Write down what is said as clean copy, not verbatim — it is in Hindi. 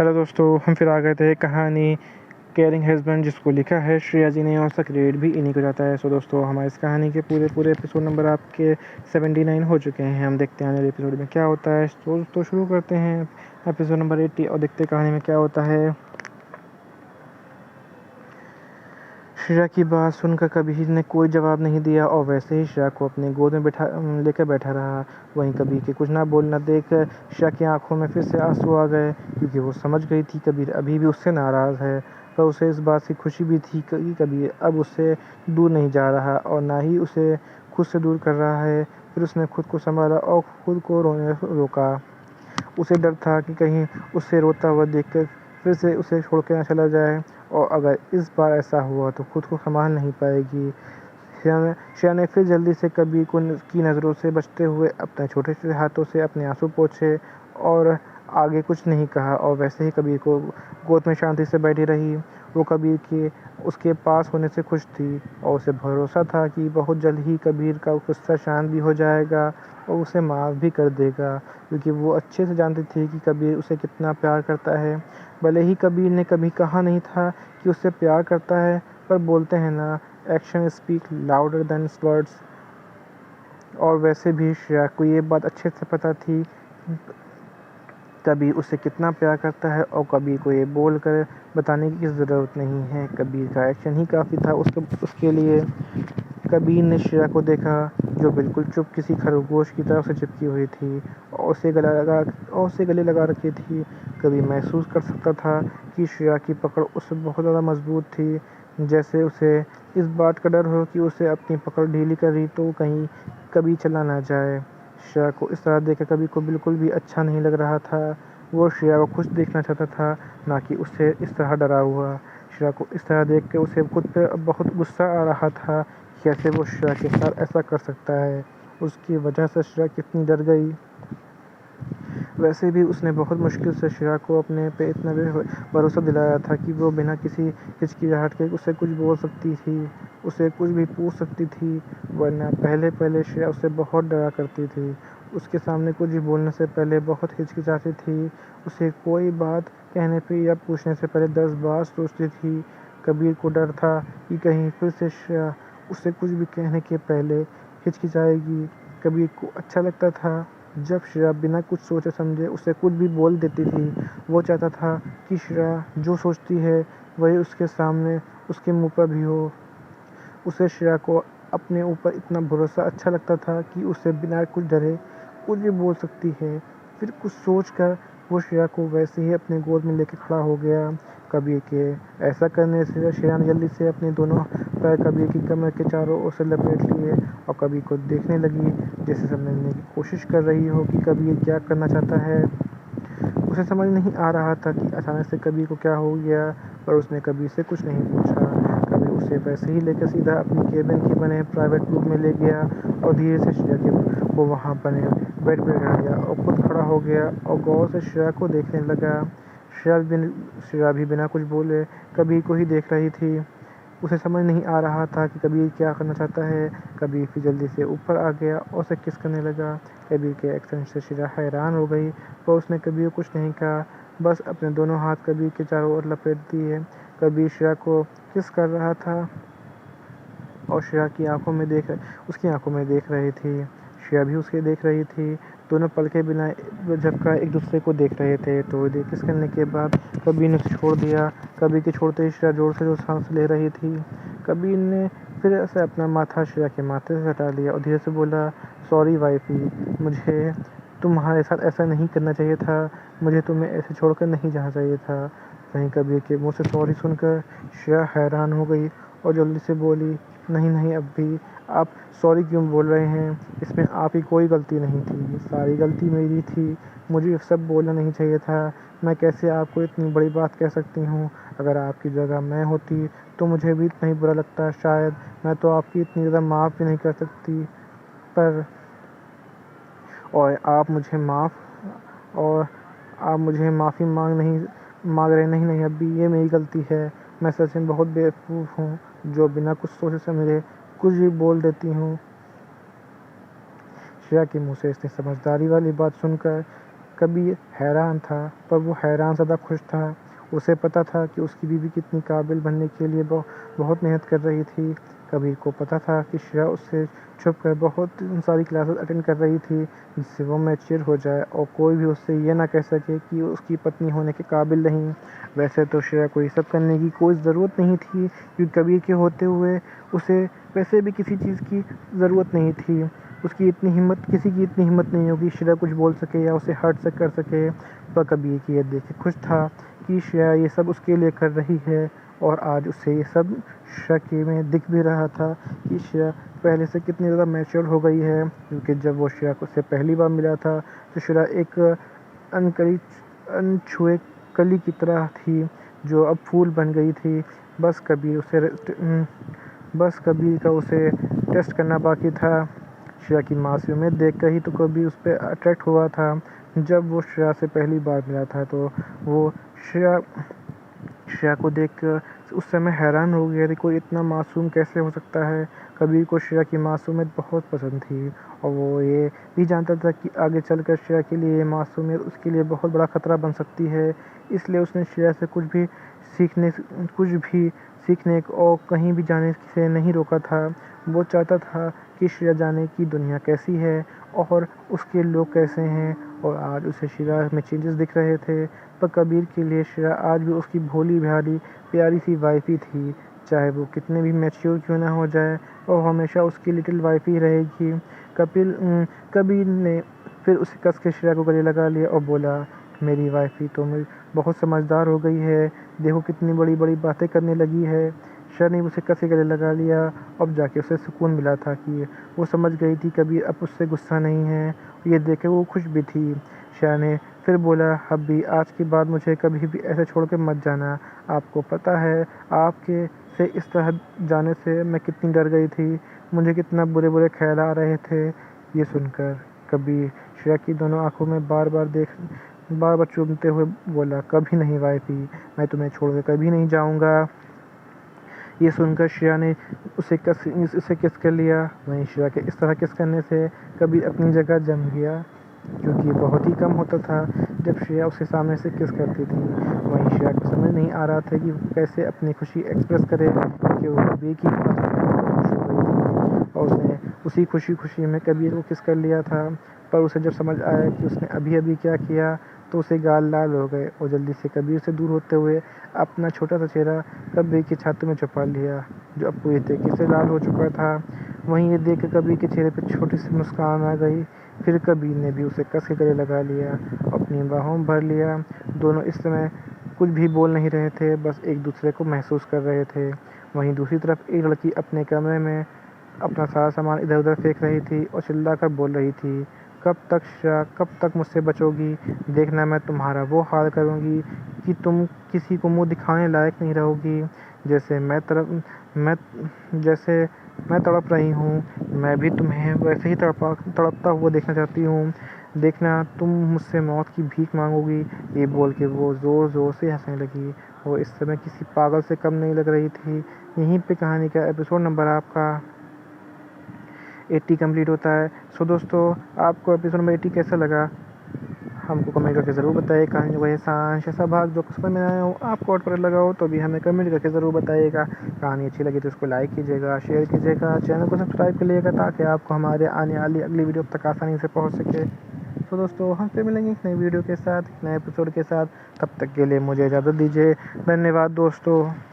हेलो दोस्तों, हम फिर आ गए थे कहानी केयरिंग हस्बैंड, जिसको लिखा है श्रेया जी ने और उसका क्रेडिट भी इन्हीं को जाता है। सो दोस्तों, हमारे इस कहानी के पूरे एपिसोड नंबर आपके 79 हो चुके हैं। हम देखते हैं आने वाले एपिसोड में क्या होता है। तो शुरू करते हैं एपिसोड नंबर 80 और देखते हैं कहानी में क्या होता है। श्रेया की बात सुनकर कबीर ने कोई जवाब नहीं दिया और वैसे ही श्रेया को अपनी गोद में लेकर बैठा रहा। वहीं कबीर के कुछ ना बोलना देख श्रेया की आंखों में फिर से आंसू आ गए, क्योंकि वो समझ गई थी कबीर अभी भी उससे नाराज़ है। पर उसे इस बात की खुशी भी थी कि कबीर अब उससे दूर नहीं जा रहा और ना ही उसे खुद से दूर कर रहा है। फिर उसने खुद को संभाला और खुद को रोने रोका। उसे डर था कि कहीं उसे रोता हुआ देखकर फिर से उसे छोड़ के ना चला जाए, और अगर इस बार ऐसा हुआ तो खुद को संभाल नहीं पाएगी। श्रेया ने फिर जल्दी से कबीर की नज़रों से बचते हुए अपने छोटे छोटे हाथों से अपने आंसू पोंछे और आगे कुछ नहीं कहा, और वैसे ही कबीर को गोद में शांति से बैठी रही। वो कबीर के उसके पास होने से खुश थी और उसे भरोसा था कि बहुत जल्द ही कबीर का गुस्सा शांत भी हो जाएगा और उसे माफ़ भी कर देगा, क्योंकि वो अच्छे से जानती थी कि कबीर उसे कितना प्यार करता है। भले ही कबीर ने कभी कहा नहीं था कि उससे प्यार करता है, पर बोलते हैं ना, action speak louder than words. और वैसे भी श्रेया को ये बात अच्छे से पता थी कबीर उसे कितना प्यार करता है, और कबीर को ये बोल कर बताने की ज़रूरत नहीं है। कबीर का एक्शन ही काफ़ी था उसके लिए। कबीर ने श्रेया को देखा, जो बिल्कुल चुप किसी खरगोश की तरह उसे चिपकी हुई थी और उसे गले लगा रखी थी। कबीर महसूस कर सकता था कि श्रेया की पकड़ उससे बहुत ज़्यादा मजबूत थी, जैसे उसे इस बात का डर हो कि उसे अपनी पकड़ ढीली करी तो कहीं कबीर चला ना जाए। श्रेया को इस तरह देखकर कबीर को बिल्कुल भी अच्छा नहीं लग रहा था। वो श्रेया को खुश देखना चाहता था, ना कि उसे इस तरह डरा हुआ। श्रेया को इस तरह देख के उसे खुद पे अब बहुत गुस्सा आ रहा था। कैसे वो श्रेया के साथ ऐसा कर सकता है। उसकी वजह से श्रेया कितनी डर गई। वैसे भी उसने बहुत मुश्किल से श्रेया को अपने पे इतना भरोसा दिलाया था कि वो बिना किसी हिचकिचाहट के उसे कुछ बोल सकती थी, उसे कुछ भी पूछ सकती थी। वरना पहले पहले श्रेया उसे बहुत डरा करती थी। उसके सामने कुछ भी बोलने से पहले बहुत हिचकिचाती थी। उसे कोई बात कहने पे या पूछने से पहले 10 बार सोचती थी। कबीर को डर था कि कहीं फिर से श्रेया उसे कुछ भी कहने के पहले हिचकिचाएगी। कबीर को अच्छा लगता था जब श्रेया बिना कुछ सोचे समझे उसे कुछ भी बोल देती थी। वो चाहता था कि श्रेया जो सोचती है वही उसके सामने उसके मुंह पर भी हो। उसे श्रेया को अपने ऊपर इतना भरोसा अच्छा लगता था कि उसे बिना कुछ डरे कुछ भी बोल सकती है। फिर कुछ सोच कर वो श्रेया को वैसे ही अपने गोद में लेकर खड़ा हो गया। कबीर के ऐसा करने से श्रेया ने जल्दी से अपने दोनों पैर कबीर की कमर के चारों ओर से लपेट लिए और कबीर को देखने लगी, जैसे समझने की कोशिश कर रही हो कि कबीर क्या करना चाहता है। उसे समझ नहीं आ रहा था कि अचानक से कबीर को क्या हो गया, पर उसने कबीर से कुछ नहीं पूछा। कबीर उसे वैसे ही लेकर सीधा अपनी केबिन के बने प्राइवेट रूम में ले गया और धीरे से श्रेया को वहाँ बने बेड पर बैठा दिया और खुद खड़ा हो गया और गौर से श्रेया को देखने लगा। श्रेया भी बिना कुछ बोले कबीर को ही देख रही थी। उसे समझ नहीं आ रहा था कि कबीर क्या करना चाहता है। कबीर फिर जल्दी से ऊपर आ गया और उसे किस करने लगा। कबीर के एक्शन से श्रेया हैरान हो गई, पर उसने कबीर को कुछ नहीं कहा, बस अपने दोनों हाथ कबीर के चारों ओर लपेट दिए। कबीर श्रेया को किस कर रहा था और श्रेया की उसकी आंखों में देख रही थी। श्रेया भी उसके देख रही थी। दोनों पलके बिना झपका एक दूसरे को देख रहे थे। तो किस करने के बाद कबीर ने उसे छोड़ दिया। कबीर के छोड़ते ही श्रेया जोर से जो सांस ले रही थी। कबीर ने फिर से अपना माथा श्रेया के माथे से हटा लिया और धीरे से बोला, सॉरी वाइफी, मुझे तुम्हारे साथ ऐसा नहीं करना चाहिए था। मुझे तुम्हें ऐसे छोड़कर नहीं जाना चाहिए था। वहीं कबीर के मुंह से सॉरी सुनकर श्रेया हैरान हो गई और जल्दी से बोली, नहीं नहीं, अब भी आप सॉरी क्यों बोल रहे हैं। इसमें आपकी कोई गलती नहीं थी, सारी गलती मेरी थी। मुझे सब बोलना नहीं चाहिए था। मैं कैसे आपको इतनी बड़ी बात कह सकती हूँ। अगर आपकी जगह मैं होती तो मुझे भी इतना ही बुरा लगता। शायद मैं तो आपकी इतनी ज़्यादा माफ़ भी नहीं कर सकती, पर और आप मुझे माफ़ी मांग रहे। नहीं नहीं, अभी ये मेरी गलती है। मैं सच में बहुत बेवकूफ़ हूँ, जो बिना कुछ सोचे समझे कुछ भी बोल देती हूँ। श्रेया के मुंह से इतनी समझदारी वाली बात सुनकर कबीर हैरान था, पर वो हैरान ज़्यादा खुश था। उसे पता था कि उसकी बीवी कितनी काबिल बनने के लिए बहुत मेहनत कर रही थी। कबीर को पता था कि श्रेया उससे छुपकर बहुत सारी क्लासेस अटेंड कर रही थी, जिससे वो मैच्योर हो जाए और कोई भी उससे ये ना कह सके कि उसकी पत्नी होने के काबिल नहीं। वैसे तो श्रेया को ये सब करने की कोई ज़रूरत नहीं थी, क्योंकि कबीर के होते हुए उसे वैसे भी किसी चीज़ की ज़रूरत नहीं थी। उसकी इतनी हिम्मत किसी की इतनी हिम्मत नहीं होगी श्रेया कुछ बोल सके या उसे हर्ट से कर सके। पर कबीर की ये देख के खुश था कि श्रेया ये सब उसके लिए कर रही है, और आज उसे ये सब श्रेया में दिख भी रहा था कि श्रेया पहले से कितनी ज़्यादा मैच्योर हो गई है। क्योंकि जब वो श्रेया को से पहली बार मिला था तो श्रेया एक अनछुए कली की तरह थी, जो अब फूल बन गई थी। बस कबीर का उसे टेस्ट करना बाकी था। श्रेया की मासूमियत देखकर ही तो कबीर उस पर अट्रैक्ट हुआ था। जब वो श्रेया से पहली बार मिला था तो वो श्रेया को देखकर उस समय हैरान हो गया कि कोई इतना मासूम कैसे हो सकता है। कबीर को श्रेया की मासूमियत बहुत पसंद थी, और वो ये भी जानता था कि आगे चलकर श्रेया के लिए ये मासूमियत उसके लिए बहुत बड़ा खतरा बन सकती है। इसलिए उसने श्रेया से कुछ भी सीखने और कहीं भी जाने से नहीं रोका था। वो चाहता था कि श्रेया जाने की दुनिया कैसी है और उसके लोग कैसे हैं, और आज उसे श्रेया में चेंजेस दिख रहे थे। पर कबीर के लिए श्रेया आज भी उसकी भोली भाली प्यारी सी वाइफ ही थी। चाहे वो कितने भी मैच्योर क्यों ना हो जाए, और हमेशा उसकी लिटिल वाइफ ही रहेगी। कबीर ने फिर उसे कस के श्रेया को गले लगा लिया और बोला, मेरी वाइफ ही तो बहुत समझदार हो गई है, देखो कितनी बड़ी बड़ी बातें करने लगी है। श्रेया ने उसे कस के गले लगा लिया। अब जाके उसे सुकून मिला था कि वो समझ गई थी कबीर अब उससे गुस्सा नहीं है। ये देख के वो खुश भी थी। श्रेया ने फिर बोला, हब्बी आज के बाद मुझे कभी भी ऐसे छोड़ के मत जाना। आपको पता है आपके से इस तरह जाने से मैं कितनी डर गई थी, मुझे कितना बुरे बुरे ख्याल आ रहे थे। ये सुनकर कबीर श्रेया की दोनों आंखों में बार बार चूमते हुए बोला, कभी नहीं वाइफी, मैं तुम्हें छोड़ के कभी नहीं जाऊंगा। ये सुनकर श्रेया ने उसे किस कर लिया। वहीं श्रेया के इस तरह किस करने से कबीर अपनी जगह जम गया, क्योंकि बहुत ही कम होता था जब श्रेया उसके सामने से किस करती थी। वहीं श्रेया को समझ नहीं आ रहा था कि वो कैसे अपनी खुशी एक्सप्रेस करे, क्योंकि वो कबीर की खुश हो गई थी और उसने उसी खुशी में कबीर को किस कर लिया था। पर उसे जब समझ आया कि उसने अभी अभी क्या किया तो उसे गाल लाल हो गए, और जल्दी से कबीर से दूर होते हुए अपना छोटा सा चेहरा कबीर की छाती में छुपा लिया, जो अब पूरी तरीके से लाल हो चुका था। वहीं ये देख कर कबीर के चेहरे पर छोटी सी मुस्कान आ गई। फिर कबीर ने भी उसे कस के गले लगा लिया, अपनी बाहों में भर लिया। दोनों इस समय कुछ भी बोल नहीं रहे थे, बस एक दूसरे को महसूस कर रहे थे। वहीं दूसरी तरफ एक लड़की अपने कमरे में अपना सारा सामान इधर उधर फेंक रही थी और चिल्लाकर बोल रही थी, कब तक श्रेया, कब तक मुझसे बचोगी, देखना मैं तुम्हारा वो हाल करूँगी कि तुम किसी को मुंह दिखाने लायक नहीं रहोगी। जैसे मैं तड़प रही हूँ, मैं भी तुम्हें वैसे ही तड़पता हुआ देखना चाहती हूँ। देखना तुम मुझसे मौत की भीख मांगोगी। ये बोल के वो ज़ोर ज़ोर से हंसने लगी, वो इस समय किसी पागल से कम नहीं लग रही थी। यहीं पे कहानी का एपिसोड नंबर आपका 80 कंप्लीट होता है। सो दोस्तों, आपको एपिसोड नंबर 80 कैसा लगा हमको कमेंट करके ज़रूर बताइए। कहानी को सांश ऐसा भाग जो समझ में आया हो, आपको और पर लगा हो तो भी हमें कमेंट करके ज़रूर बताइएगा। कहानी अच्छी लगी तो इसको लाइक कीजिएगा, शेयर कीजिएगा, चैनल को सब्सक्राइब कर लीजिएगा, ताकि आपको हमारे आने वाली अगली वीडियो तक आसानी से पहुँच सके। तो दोस्तों, हम फिर मिलेंगे एक नई वीडियो के साथ, एक नए एपिसोड के साथ। तब तक के लिए मुझे इजाज़त दीजिए। धन्यवाद दोस्तों।